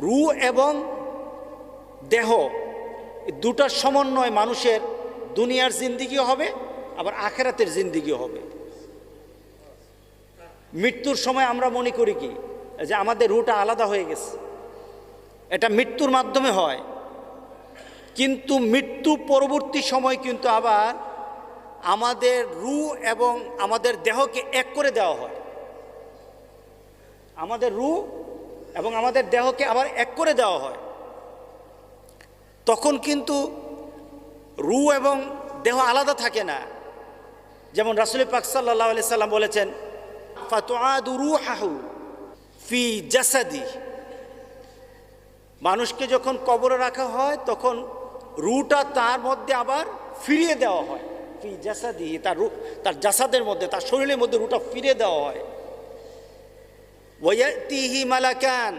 রূহ এবং দেহ দুটার সমন্বয় মানুষের দুনিয়ার জিন্দিগিও হবে, আবার আখেরাতের জিন্দিগিও হবে। মৃত্যুর সময় আমরা মনে করি কি যে আমাদের রূহটা আলাদা হয়ে গেছে, এটা মৃত্যুর মাধ্যমে হয়। কিন্তু মৃত্যু পরবর্তী সময় কিন্তু আবার আমাদের রূহ এবং আমাদের দেহকে এক করে দেওয়া হয়। আমাদের রূহ এবং আমাদের দেহকে আবার এক করে দেওয়া হয়। তখন কিন্তু রূহ এবং দেহ আলাদা থাকে না। যেমন রাসূল পাক সাল্লাল্লাহু আলাইহি সাল্লাম বলেছেন, ফাতুআদু রূহাহু ফি জাসাদি। মানুষকে যখন কবরে রাখা হয় তখন রূহটা তার মধ্যে আবার ফিরিয়ে দেওয়া হয়। ফি জাসাদি, তার জাসাদের মধ্যে, তার শরীরের মধ্যে রূহটা ফিরিয়ে দেওয়া হয়। ওয়ায়াতিহি মালাকান,